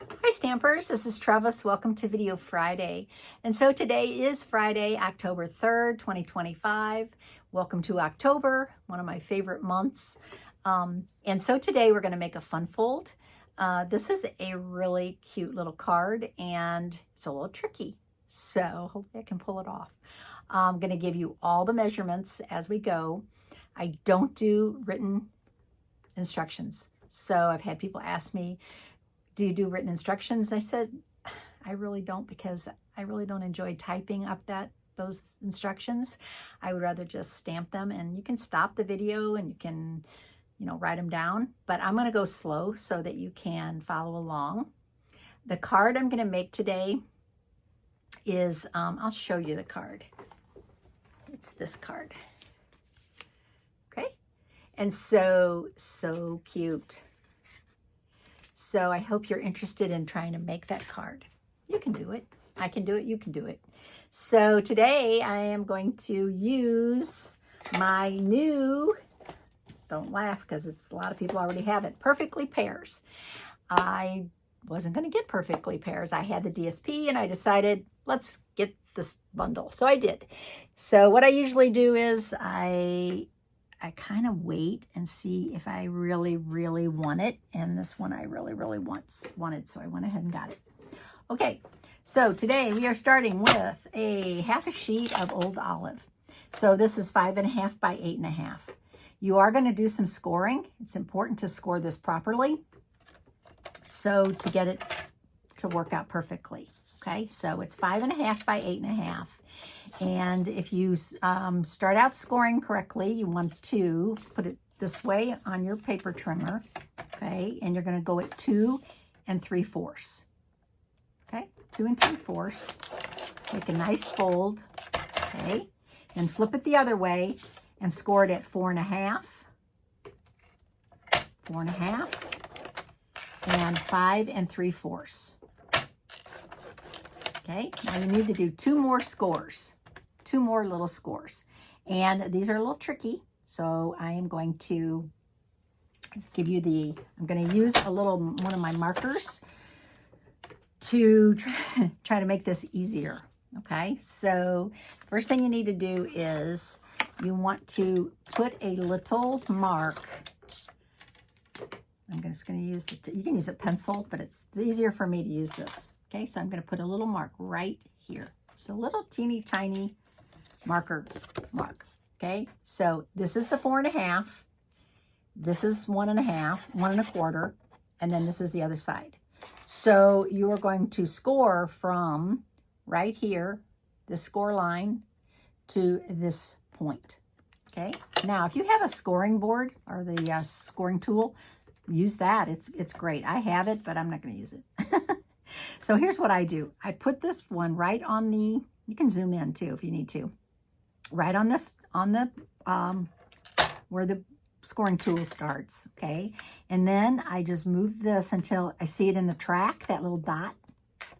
Hi Stampers, this is Trevis. Welcome to Video Friday. And so today is Friday, October 3rd, 2025. Welcome to October, one of my favorite months. And so today we're going to make a fun fold. This is a really cute little card and it's a little tricky. So hopefully I can pull it off. I'm going to give you all the measurements as we go. I don't do written instructions. So I've had people ask me, do you do written instructions? I said, I really don't, because I really don't enjoy typing up those instructions. I would rather just stamp them, and you can stop the video and you can, write them down. But I'm going to go slow so that you can follow along. The card I'm going to make today is, I'll show you the card. It's this card. Okay. And so cute. So I hope you're interested in trying to make that card. You can do it. I can do it. You can do it. So today I am going to use my new, don't laugh because a lot of people already have it, Perfectly Pears. I wasn't going to get Perfectly Pears. I had the DSP and I decided, let's get this bundle. So I did. So what I usually do is I kind of wait and see if I really want it. And this one I really wanted, so I went ahead and got it. Okay, so today we are starting with a half a sheet of Old Olive. So this is 5.5 by 8.5. You are going to do some scoring. It's important to score this properly, so to get it to work out perfectly. Okay, so it's 5.5 by 8.5. And if you start out scoring correctly, you want to put it this way on your paper trimmer, okay? And you're going to go at 2 3/4. Okay, 2 3/4. Make a nice fold, okay? Then flip it the other way and score it at 4.5, 4.5, and 5 3/4. Okay, now you need to do 2 more scores. 2 more little scores. And these are a little tricky, so I am going to give you I'm going to use one of my markers to try to make this easier. Okay, so first thing you need to do is you want to put a little mark. I'm just going to use you can use a pencil, but it's easier for me to use this. Okay, so I'm going to put a little mark right here. It's a little teeny tiny mark. Okay, so this is the 4.5. This is 1.5, 1 1/4, and then this is the other side. So you are going to score from right here, the score line, to this point. Okay, now if you have a scoring board or the scoring tool, use that. It's great. I have it, but I'm not going to use it. So here's what I do. I put this one right on you can zoom in too if you need to, right on where the scoring tool starts, okay? And then I just move this until I see it in the track, that little dot,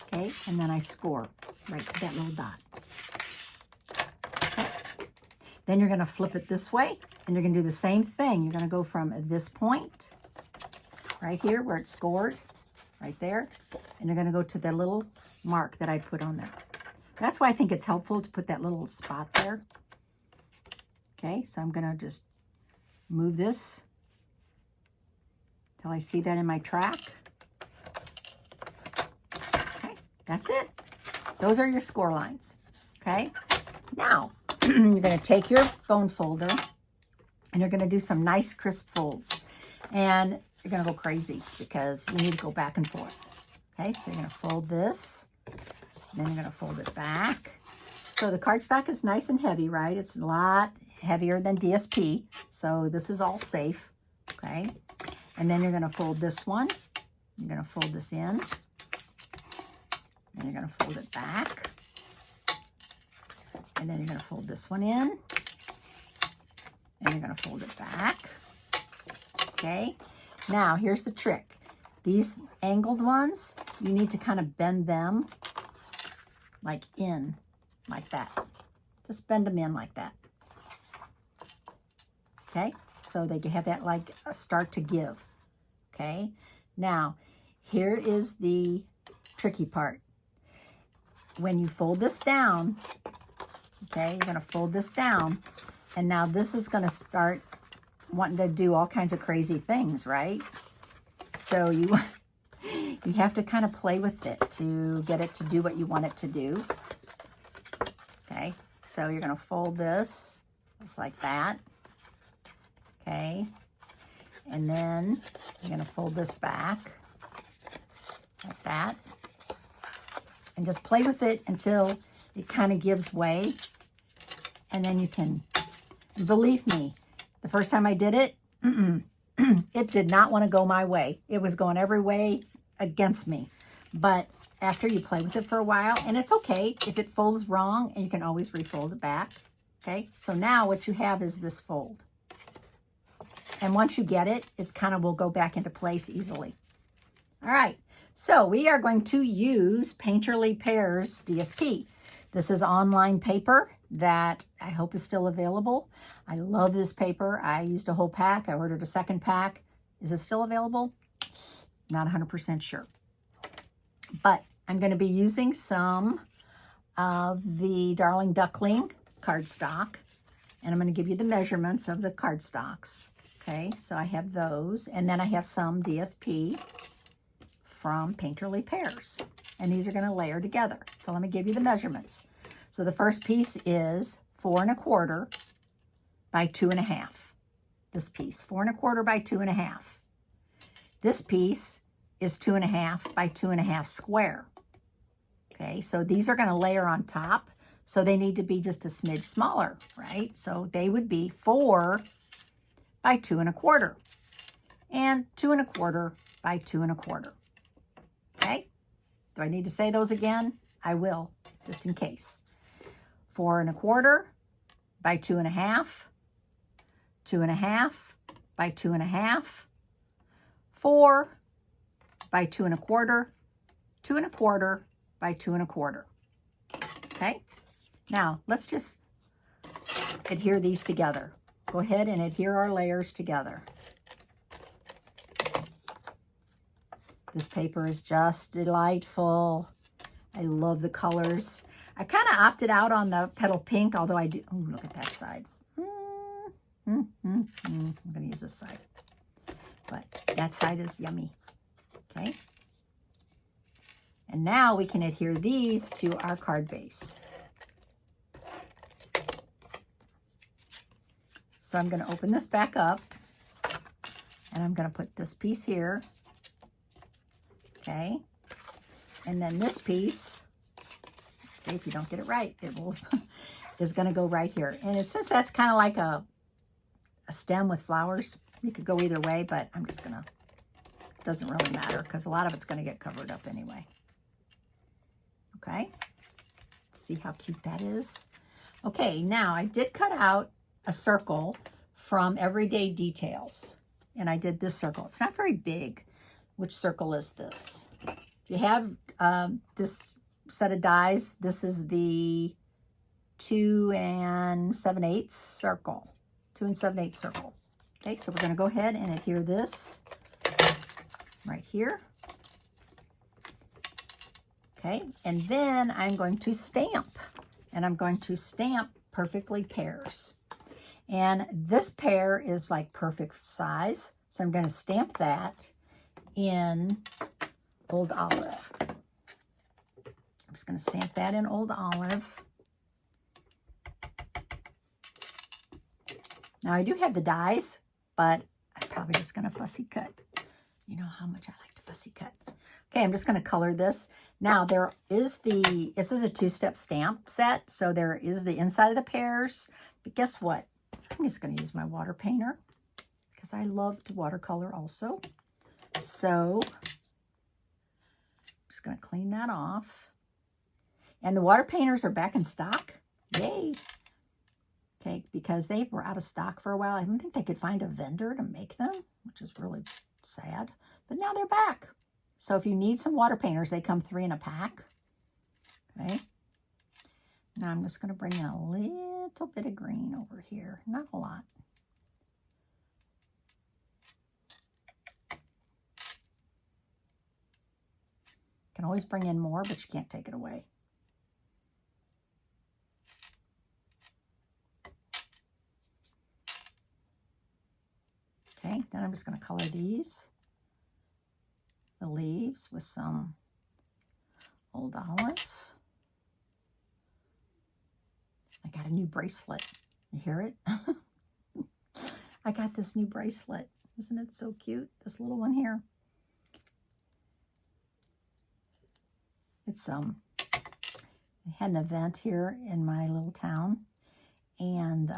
okay? And then I score right to that little dot. Okay. Then you're gonna flip it this way, and you're gonna do the same thing. You're gonna go from this point, right here where it's scored, right there, and you're going to go to the little mark that I put on there. That's why I think it's helpful to put that little spot there. Okay, so I'm going to just move this till I see that in my track. Okay, that's it. Those are your score lines. Okay, now you're going to take your bone folder and you're going to do some nice crisp folds. And you're going to go crazy because you need to go back and forth. Okay, so you're going to fold this, then you're going to fold it back. So the cardstock is nice and heavy, right? It's a lot heavier than DSP, so this is all safe, okay? And then you're going to fold this one. You're going to fold this in, and you're going to fold it back. And then you're going to fold this one in, and you're going to fold it back, okay? Now, here's the trick. These angled ones, you need to kind of bend them like that. Just bend them in like that. Okay? So they have that like a start to give. Okay? Now, here is the tricky part. When you fold this down, okay, you're going to fold this down, and now this is going to start wanting to do all kinds of crazy things, right? So you have to kind of play with it to get it to do what you want it to do. Okay, so you're going to fold this just like that. Okay, and then you're going to fold this back like that. And just play with it until it kind of gives way. And then you can, believe me, the first time I did it, it did not want to go my way. It was going every way against me. But after you play with it for a while, and it's okay if it folds wrong, and you can always refold it back. Okay, so now what you have is this fold. And once you get it, it kind of will go back into place easily. All right, so we are going to use Painterly Pears DSP. This is online paper that I hope is still available. I love this paper. I used a whole pack. I ordered a second pack. Is it still available? Not 100% sure. But I'm going to be using some of the Darling Duckling cardstock, and I'm going to give you the measurements of the cardstocks. Okay, so I have those, and then I have some DSP from Painterly Pears, and these are going to layer together. So let me give you the measurements. So the first piece is 4 1/4 by 2 1/2. This piece, 4 1/4 by 2 1/2. This piece is 2 1/2 by 2 1/2 square. Okay, so these are going to layer on top, so they need to be just a smidge smaller, right? So they would be 4 by 2 1/4 and 2 1/4 by 2 1/4. Okay, do I need to say those again? I will, just in case. 4 1/4 by 2 1/2, 2 1/2 by 2 1/2, 4 by 2 1/4, 2 1/4 by 2 1/4. Okay, now let's just adhere these together. Go ahead and adhere our layers together. This paper is just delightful. I love the colors. I kind of opted out on the petal pink, although I do. Oh, look at that side. I'm going to use this side. But that side is yummy. Okay. And now we can adhere these to our card base. So I'm going to open this back up, and I'm going to put this piece here. Okay, and then this piece, see if you don't get it right, it will is going to go right here. And since that's kind of like a stem with flowers, you could go either way, but I'm just going to, it doesn't really matter because a lot of it's going to get covered up anyway. Okay, see how cute that is? Okay, now I did cut out a circle from Everyday Details, and I did this circle. It's not very big. Which circle is this? If you have this set of dies, this is the 2 7/8 circle. 2 7/8 circle. Okay, so we're going to go ahead and adhere this right here. Okay, and then I'm going to stamp. And I'm going to stamp Perfectly Pears. And this pear is like perfect size. So I'm going to stamp that in Old Olive. I'm just going to stamp that in Old Olive. Now I do have the dies, but I'm probably just going to fussy cut. You know how much I like to fussy cut. Okay, I'm just going to color this. Now there is this is a 2-step stamp set, so there is the inside of the pears. But guess what? I'm just going to use my water painter because I love to watercolor also. So I'm just going to clean that off. And the water painters are back in stock. Yay. Okay, because they were out of stock for a while. I don't think they could find a vendor to make them, which is really sad. But now they're back. So if you need some water painters, they come 3 in a pack. Okay. Now I'm just going to bring in a little bit of green over here. Not a lot. You can always bring in more, but you can't take it away. Okay, then I'm just going to color these, the leaves, with some Old Olive. I got a new bracelet. You hear it? I got this new bracelet. Isn't it so cute? This little one here. It's I had an event here in my little town, and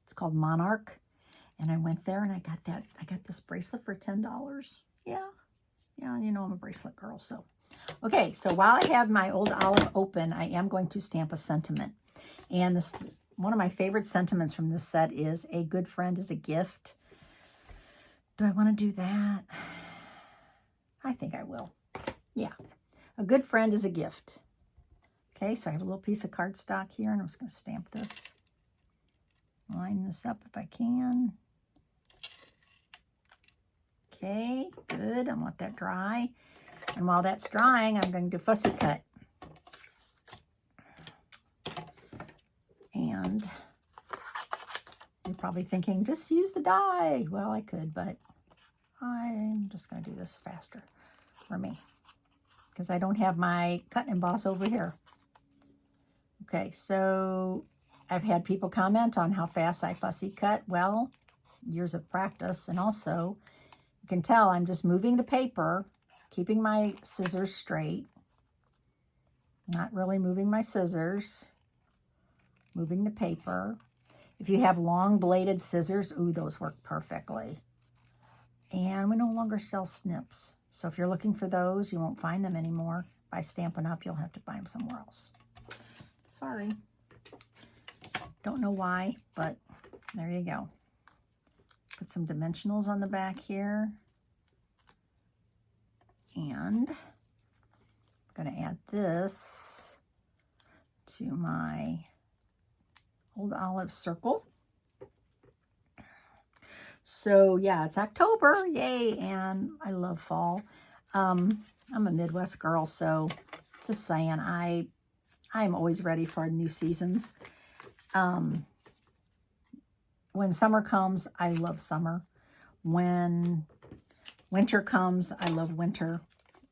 it's called Monarch. And I went there and I got this bracelet for $10. Yeah, you know I'm a bracelet girl, so. Okay, so while I have my Old Olive open, I am going to stamp a sentiment. And this is one of my favorite sentiments from this set is a good friend is a gift. Do I want to do that? I think I will. Yeah, a good friend is a gift. Okay, so I have a little piece of cardstock here, and I'm just going to stamp this. Line this up if I can. Okay, good. I want that dry. And while that's drying, I'm going to fussy cut. And you're probably thinking, just use the die. Well, I could, but I'm just going to do this faster for me because I don't have my cut and emboss over here. Okay, so I've had people comment on how fast I fussy cut. Well, years of practice, and also you can tell I'm just moving the paper, keeping my scissors straight, not really moving my scissors, moving the paper. If you have long bladed scissors, ooh, those work perfectly. And we no longer sell snips. So if you're looking for those, you won't find them anymore. By Stampin' Up, you'll have to buy them somewhere else. Sorry. Don't know why, but there you go. Put some dimensionals on the back here. And I'm going to add this to my Old Olive circle. So yeah, it's October, yay, and I love fall. I'm a Midwest girl, so just saying, I'm always ready for new seasons. When summer comes, I love summer. When winter comes, I love winter,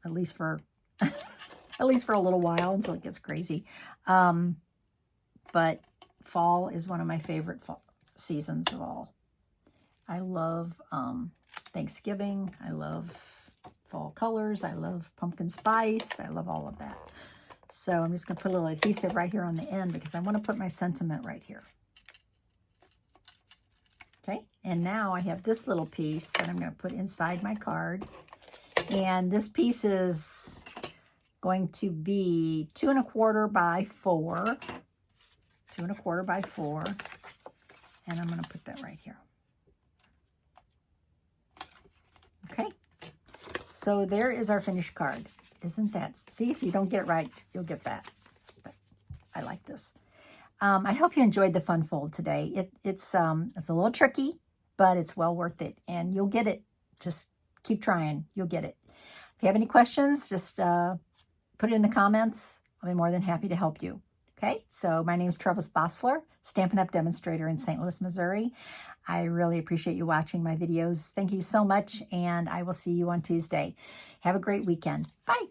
at least for at least for a little while until it gets crazy. But fall is one of my favorite seasons of all. I love Thanksgiving. I love fall colors. I love pumpkin spice. I love all of that. So I'm just going to put a little adhesive right here on the end because I want to put my sentiment right here. Okay, and now I have this little piece that I'm going to put inside my card. And this piece is going to be 2 1/4 by 4. 2 1/4 by 4. And I'm going to put that right here. Okay, so there is our finished card. Isn't that, see, if you don't get it right, you'll get that. But I like this. I hope you enjoyed the fun fold today. It's a little tricky, but it's well worth it, and you'll get it. Just keep trying. You'll get it. If you have any questions, just put it in the comments. I'll be more than happy to help you. Okay, so my name is Trevis Bossler, Stampin' Up! Demonstrator in St. Louis, Missouri. I really appreciate you watching my videos. Thank you so much, and I will see you on Tuesday. Have a great weekend. Bye.